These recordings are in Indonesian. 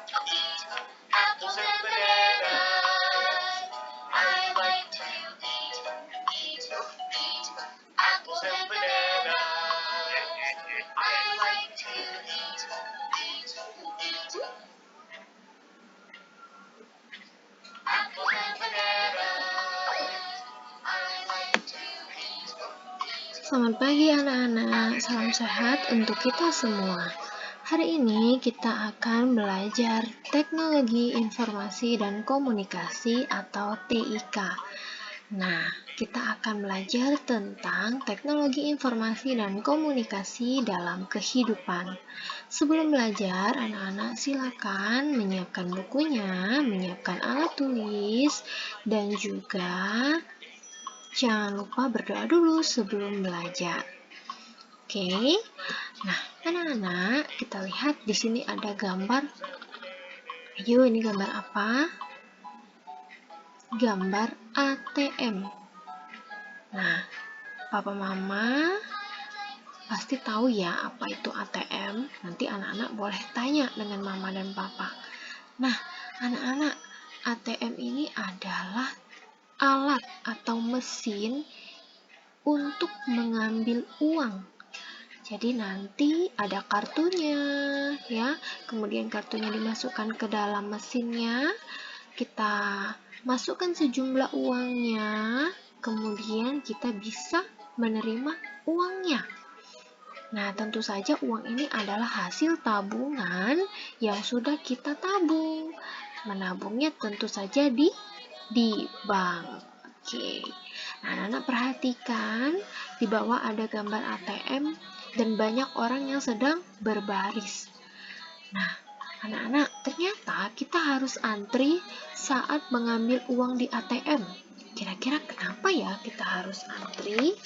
apples and bananas. I like to eat apples and bananas. I like to eat apples and bananas. I like to eat. Selamat pagi anak-anak, salam sehat untuk kita semua. Hari ini kita akan belajar Teknologi Informasi dan Komunikasi atau TIK. Nah, kita akan belajar tentang teknologi informasi dan komunikasi dalam kehidupan. Sebelum belajar, anak-anak silakan menyiapkan bukunya, menyiapkan alat tulis, dan juga jangan lupa berdoa dulu sebelum belajar. Oke. Nah, anak-anak, kita lihat di sini ada gambar. Ayo, ini gambar apa? Gambar ATM. Nah, Papa Mama pasti tahu ya apa itu ATM. Nanti anak-anak boleh tanya dengan Mama dan Papa. Nah, anak-anak, ATM ini adalah alat atau mesin untuk mengambil uang. Jadi nanti ada kartunya ya, kemudian kartunya dimasukkan ke dalam mesinnya, kita masukkan sejumlah uangnya, kemudian kita bisa menerima uangnya. Nah, tentu saja uang ini adalah hasil tabungan yang sudah kita tabung. Menabungnya tentu saja di bank. Oke. Nah, anak-anak perhatikan di bawah ada gambar ATM dan banyak orang yang sedang berbaris. Nah, anak-anak, ternyata kita harus antri saat mengambil uang di ATM. Kira-kira kenapa ya kita harus antri?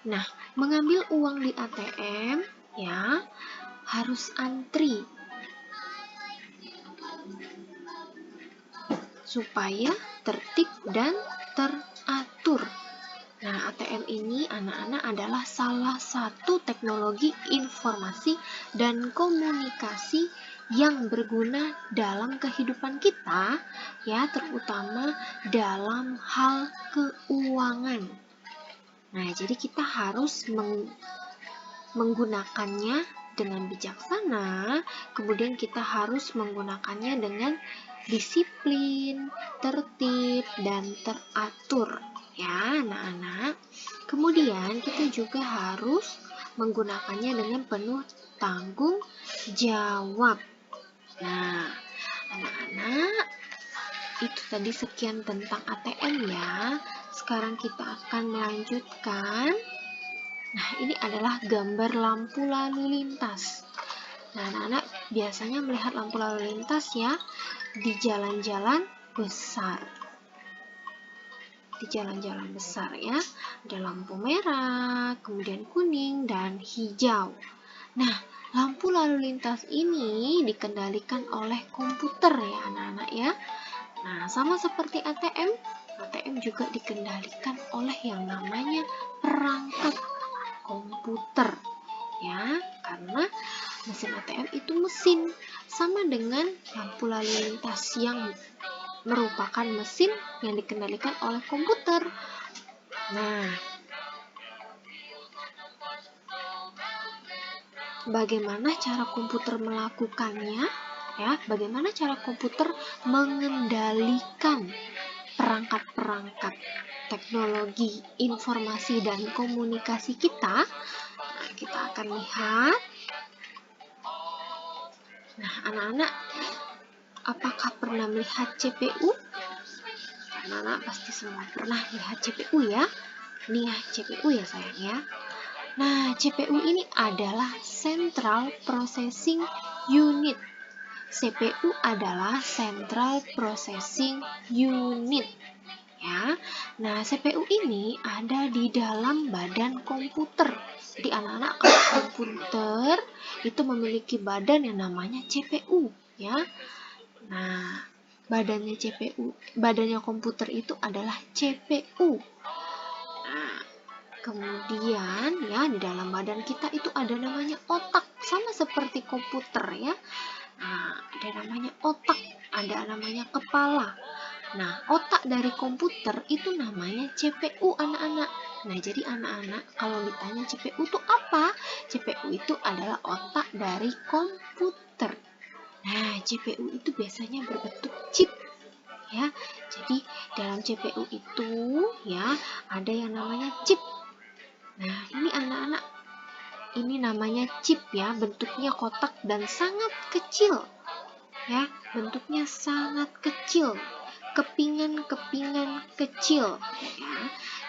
Nah, mengambil uang di ATM ya harus antri supaya tertib dan teratur. Nah, ATM ini anak-anak adalah salah satu teknologi informasi dan komunikasi yang berguna dalam kehidupan kita, ya, terutama dalam hal keuangan. Nah, jadi kita harus menggunakannya dengan bijaksana, kemudian kita harus menggunakannya dengan disiplin, tertib, dan teratur. Ya, anak-anak. Kemudian kita juga harus menggunakannya dengan penuh tanggung jawab. Nah, anak-anak, itu tadi sekian tentang ATM ya. Sekarang kita akan melanjutkan. Nah, ini adalah gambar lampu lalu lintas. Nah, anak-anak biasanya melihat lampu lalu lintas ya di jalan-jalan besar. Di jalan-jalan besar ya, ada lampu merah, kemudian kuning dan hijau. Nah, lampu lalu lintas ini dikendalikan oleh komputer ya anak-anak ya. Nah, sama seperti ATM juga dikendalikan oleh yang namanya perangkat komputer ya, karena mesin ATM itu mesin sama dengan lampu lalu lintas yang merupakan mesin yang dikendalikan oleh komputer. Nah, bagaimana cara komputer melakukannya? Ya, bagaimana cara komputer mengendalikan perangkat-perangkat teknologi informasi dan komunikasi kita? Nah, kita akan lihat. Nah, anak-anak, apakah pernah melihat CPU? Anak-anak pasti semua pernah lihat CPU ya. Ini ya CPU ya sayang ya. Nah, CPU ini adalah Central Processing Unit. CPU adalah Central Processing Unit. Ya. Nah, CPU ini ada di dalam badan komputer. Jadi anak-anak, kalau komputer itu memiliki badan yang namanya CPU, ya. Nah, badannya komputer itu adalah CPU. Nah, kemudian ya di dalam badan kita itu ada namanya otak sama seperti komputer ya. Nah, ada namanya otak, ada namanya kepala. Nah, otak dari komputer itu namanya CPU anak-anak. Nah, jadi anak-anak kalau ditanya CPU itu apa? CPU itu adalah otak dari komputer. Nah, CPU itu biasanya berbentuk chip ya. Jadi dalam CPU itu ya ada yang namanya chip. Nah, ini anak-anak, ini namanya chip ya, bentuknya kotak dan sangat kecil. Ya, bentuknya sangat kecil. Kepingan-kepingan kecil ya.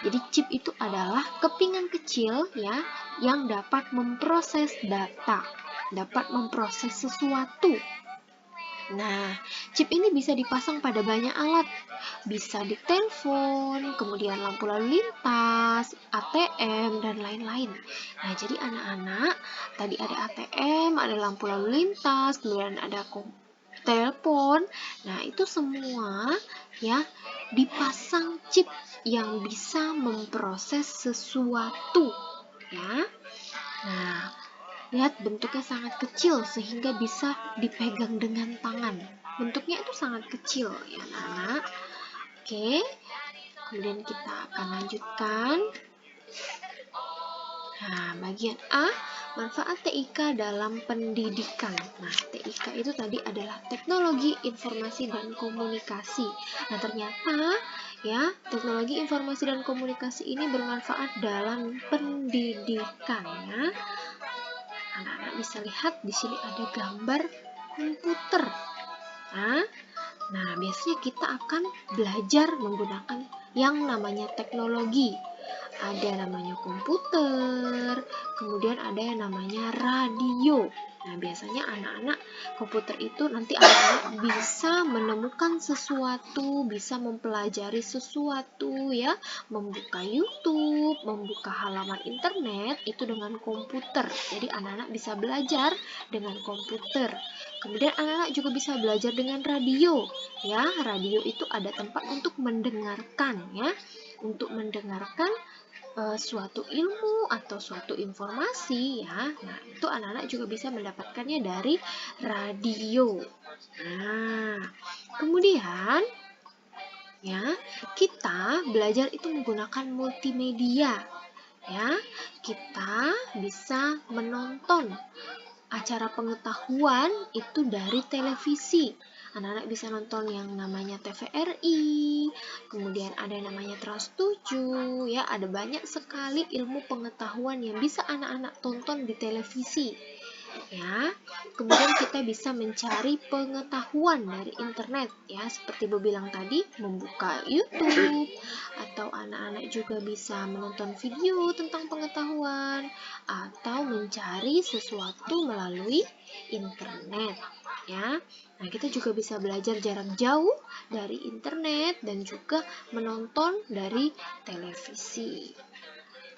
Jadi chip itu adalah kepingan kecil ya yang dapat memproses data, dapat memproses sesuatu. Nah, chip ini bisa dipasang pada banyak alat. Bisa di telepon, kemudian lampu lalu lintas, ATM, dan lain-lain. Nah, jadi anak-anak, tadi ada ATM, ada lampu lalu lintas, kemudian ada telepon. Nah, itu semua ya dipasang chip yang bisa memproses sesuatu ya. Nah, lihat bentuknya sangat kecil sehingga bisa dipegang dengan tangan. Bentuknya itu sangat kecil ya, anak-anak. Oke. Kemudian kita akan lanjutkan. Nah, bagian A, manfaat TIK dalam pendidikan. Nah, TIK itu tadi adalah teknologi informasi dan komunikasi. Nah, ternyata ya, teknologi informasi dan komunikasi ini bermanfaat dalam pendidikan ya. Anak-anak bisa lihat di sini ada gambar komputer. Nah, biasanya kita akan belajar menggunakan yang namanya teknologi. Ada namanya komputer, kemudian ada yang namanya radio. Nah, biasanya anak-anak komputer itu nanti anak-anak bisa menemukan sesuatu, bisa mempelajari sesuatu ya, membuka YouTube, membuka halaman internet itu dengan komputer. Jadi anak-anak bisa belajar dengan komputer. Kemudian anak-anak juga bisa belajar dengan radio. Ya, radio itu ada tempat untuk mendengarkan ya, untuk mendengarkan suatu ilmu atau suatu informasi ya. Nah, itu anak-anak juga bisa mendapatkannya dari radio. Nah, kemudian ya, kita belajar itu menggunakan multimedia. Ya, kita bisa menonton acara pengetahuan itu dari televisi. Anak-anak bisa nonton yang namanya TVRI, kemudian ada yang namanya Trans 7, ya, ada banyak sekali ilmu pengetahuan yang bisa anak-anak tonton di televisi. Ya, kemudian kita bisa mencari pengetahuan dari internet ya, seperti Bo bilang tadi, membuka YouTube, atau anak-anak juga bisa menonton video tentang pengetahuan atau mencari sesuatu melalui internet ya. Nah, kita juga bisa belajar jarak jauh dari internet dan juga menonton dari televisi.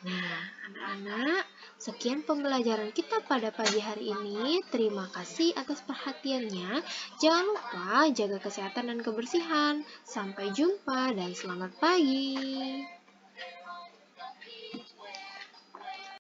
Nah, anak-anak, sekian pembelajaran kita pada pagi hari ini. Terima kasih atas perhatiannya. Jangan lupa jaga kesehatan dan kebersihan. Sampai jumpa dan selamat pagi.